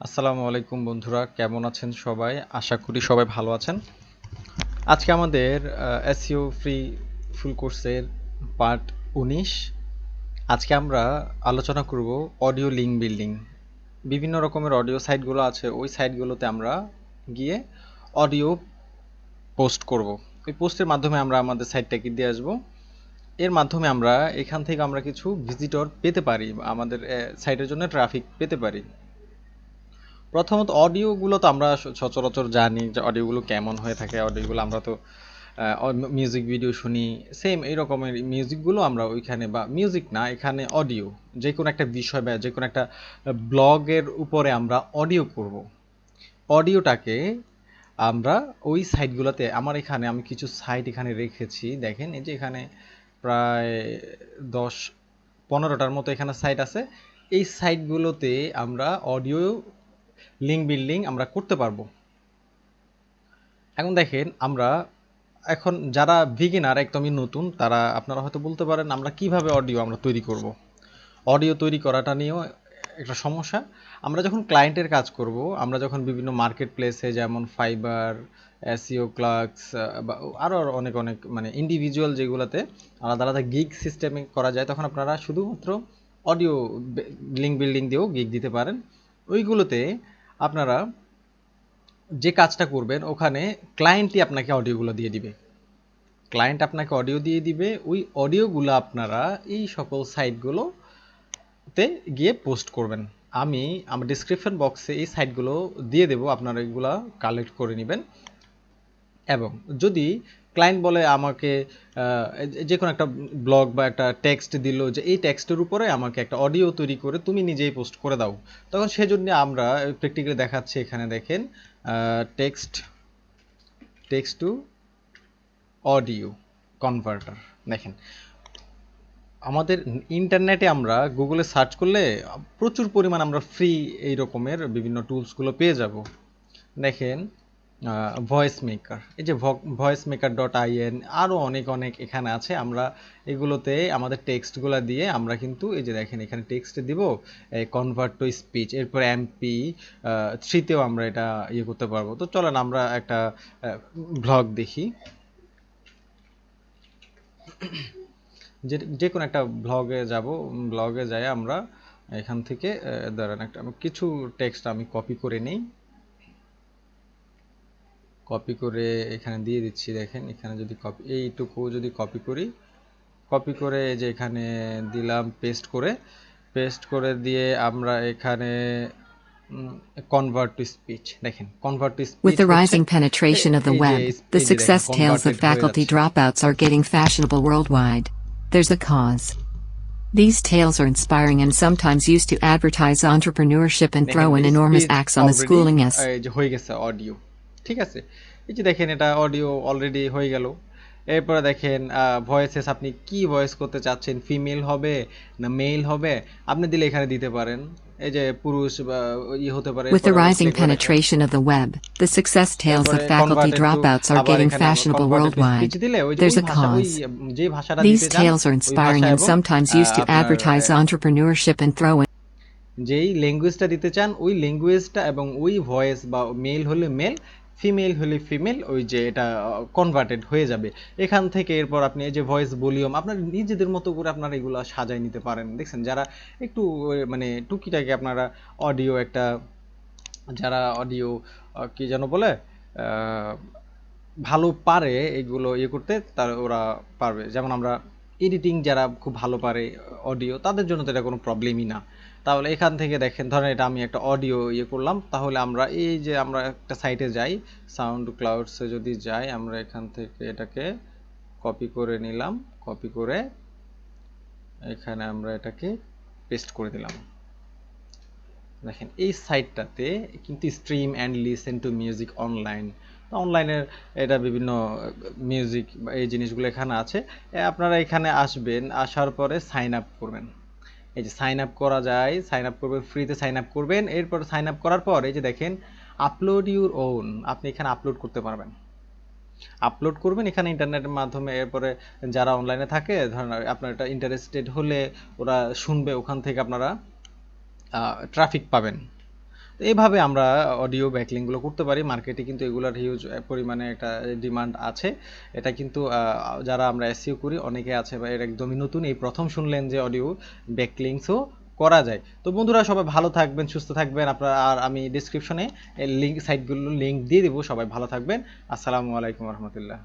আসসালামু আলাইকুম বন্ধুরা, কেমন আছেন সবাই? আশা করি সবাই ভালো আছেন। আজকে আমাদের এসইও ফ্রি ফুল কোর্সের পার্ট 19। আজকে আমরা আলোচনা করব অডিও লিঙ্ক বিল্ডিং। বিভিন্ন রকমের অডিও সাইটগুলো আছে, ওই সাইটগুলোতে আমরা গিয়ে অডিও পোস্ট করব। ওই পোস্টের মাধ্যমে আমরা আমাদের সাইটটাকে দিয়ে আসবো। এর মাধ্যমে আমরা এখান থেকে আমরা কিছু ভিজিটর পেতে পারি, আমাদের সাইটের জন্য ট্রাফিক পেতে পারি। প্রথমত অডিওগুলো তো আমরা সচরাচর জানি যে অডিওগুলো কেমন হয়ে থাকে। অডিওগুলো আমরা তো মিউজিক ভিডিও শুনি, সেম এই রকমের মিউজিকগুলো আমরা ওইখানে, বা মিউজিক না, এখানে অডিও, যে কোনো একটা বিষয় বা যে কোনো একটা ব্লগের উপরে আমরা অডিও করব। অডিওটাকে আমরা ওই সাইটগুলোতে, আমার এখানে আমি কিছু সাইট এখানে রেখেছি, দেখেন এই যে এখানে প্রায় 10-15টার মতো এখানে সাইট আছে। এই সাইটগুলোতে আমরা অডিও লিঙ্ক বিল্ডিং আমরা করতে পারবো। এখন দেখেন, আমরা এখন যারা বিগিনার, একদমই নতুন, তারা আপনারা হয়তো বলতে পারেন আমরা কিভাবে অডিও আমরা তৈরি করব। অডিও তৈরি করাটা নিয়েও একটা সমস্যা। আমরা যখন ক্লায়েন্টের কাজ করব, আমরা যখন বিভিন্ন মার্কেট প্লেসে যেমন ফাইবার, এসইও ক্লার্কস, বা আরও অনেক অনেক মানে ইন্ডিভিজুয়াল যেগুলোতে আলাদা আলাদা গিগ সিস্টেমে করা যায়, তখন আপনারা শুধুমাত্র অডিও লিঙ্ক বিল্ডিং দিয়েও গিগ দিতে পারেন। ওইগুলোতে আপনারা যে কাজটা করবেন, ওখানে ক্লায়েন্টই আপনাকে অডিওগুলো দিয়ে দিবে। ক্লায়েন্ট আপনাকে অডিও দিয়ে দিবে, ওই অডিওগুলো আপনারা এই সকল সাইটগুলোতে গিয়ে পোস্ট করবেন। আমি আমার ডিসক্রিপশন বক্সে এই সাইটগুলো দিয়ে দেবো, আপনারা এগুলো কালেক্ট করে নেবেন। এবং যদি ক্লায়েন্ট বলে আমাকে যে কোনো একটা ব্লগ বা একটা টেক্সট দিল, যে এই টেক্সটের উপরে আমাকে একটা অডিও তৈরি করে তুমি নিজেই পোস্ট করে দাও, তখন সেজন্য আমরা প্র্যাকটিক্যালি দেখাচ্ছি। এখানে দেখেন, text text to audio converter. দেখেন, আমাদের ইন্টারনেটে আমরা গুগলে সার্চ করলে প্রচুর পরিমাণ আমরা ফ্রি এই রকমের বিভিন্ন টুলসগুলো পেয়ে যাব। দেখেন, ভয়েস মেকার, এই যে voicemaker.in, আরও অনেক অনেক এখানে আছে। আমরা এগুলোতে আমাদের টেক্সটগুলো দিয়ে আমরা কিন্তু এই যে দেখেন এখানে টেক্সট দিব, কনভার্ট টু স্পিচ, এরপর MP3তেও আমরা এটা ইয়ে করতে পারবো। তো চলেন আমরা একটা ব্লগ দেখি। যে কোনো একটা ব্লগে যাব, ব্লগে যাই আমরা এখান থেকে ধরেন একটা কিছু টেক্সট আমি কপি করে নিই, কপি করে এখানে দিয়ে দিচ্ছি। দেখেন এখানে যদি এইটুকু যদি কপি করে এই যে এখানে দিলাম, পেস্ট করে দিয়ে আমরা এখানে কনভার্ট টু স্পিচ, দেখেন convert to With speech the হচ্ছে rising penetration of the এই যে web, the এই যে দেখেন success tales কনভার্টেড of হয়ে faculty যাচ্ছে। dropouts are getting fashionable worldwide. There's a cause. These tales are inspiring and sometimes used to advertise entrepreneurship and দেখেন throw in enormous speech acts on the already schooling as এই যে হয়ে গেছে audio, ঠিক আছে। এই যে দেখেন এটা অডিও অলরেডি হয়ে গেল। এরপরে দেখেন ভয়েসেস, আপনি কি ভয়েস করতে চাচ্ছেন, ফিমেল হবে না মেল হবে, আপনি দিলে এখানে দিতে পারেন। এই যে পুরুষ বা হতে পারে। With the এরপরে আমরা rising প্লে করে দেখেন, penetration of the web, the success tales of এরপরে faculty converted to, dropouts are আবার getting এখানে আমরা fashionable converted to speech worldwide. দিলে ওই যে There's ওই a ভাষা, ওই cause. যে ভাষাটা These দিতে চান tales are ওই ভাষা, inspiring and এবং sometimes used to আপনার advertise entrepreneurship and throw in যেই ল্যাঙ্গুয়েজটা দিতে চান ওই ল্যাঙ্গুয়েজটা, এবং ওই ভয়েস, বা মেল হলে মেল, ফিমেল হলে ফিমেল, ওই যে এটা কনভার্টেড হয়ে যাবে এখান থেকে। এরপর আপনি এই যে ভয়েস ভলিউম আপনার নিজেদের মতো করে আপনারা এগুলো সাজায় নিতে পারেন। দেখছেন, যারা একটু মানে টুকিটাকি আপনারা অডিও একটা, যারা অডিও কি যেন বলে, ভালো পারে এগুলো ইয়ে করতে, তার ওরা পারবে। যেমন আমরা এডিটিং যারা খুব ভালো পারে অডিও, তাদের জন্য তো এটা কোনো প্রবলেমই না। তাহলে এখান থেকে দেখেন, ধরেন এটা আমি একটা অডিও ইয়ে করলাম, তাহলে আমরা এই যে আমরা একটা সাইটে যাই, সাউন্ড ক্লাউডসে যদি যাই, আমরা এখান থেকে এটাকে কপি করে নিলাম, কপি করে এখানে আমরা এটাকে পেস্ট করে দিলাম। দেখেন এই সাইটটাতে কিন্তু stream and listen to music online, অনলাইনের এটা বিভিন্ন মিউজিক এই জিনিসগুলো এখানে আছে। আপনারা এখানে আসবেন, আসার পরে সাইন আপ করবেন। এই যে সাইন আপ করা যায়, সাইন আপ করবেন, ফ্রিতে সাইন আপ করবেন। এরপর সাইন আপ করার পর এই যে দেখেন আপলোড ইউর ওন, আপনি এখানে আপলোড করতে পারবেন, আপলোড করবেন এখানে ইন্টারনেটের মাধ্যমে। এরপরে যারা অনলাইনে থাকে, ধরেন আপনার এটা ইন্টারেস্টেড হলে ওরা শুনবে, ওখান থেকে আপনারা ট্রাফিক পাবেন। তো এইভাবে আমরা অডিও ব্যাকলিংগুলো করতে পারি। মার্কেটে কিন্তু এগুলার হিউজ পরিমাণে একটা ডিমান্ড আছে। এটা কিন্তু যারা আমরা এসইও করি অনেকে আছে বা এর একদমই নতুন, এই প্রথম শুনলেন যে অডিও ব্যাকলিংসও করা যায়। তো বন্ধুরা সবাই ভালো থাকবেন, সুস্থ থাকবেন আপনারা, আর আমি ডিসক্রিপশনে লিঙ্ক সাইটগুলোর লিঙ্ক দিয়ে দেবো। সবাই ভালো থাকবেন। আসসালামু আলাইকুম রহমতুল্লাহ।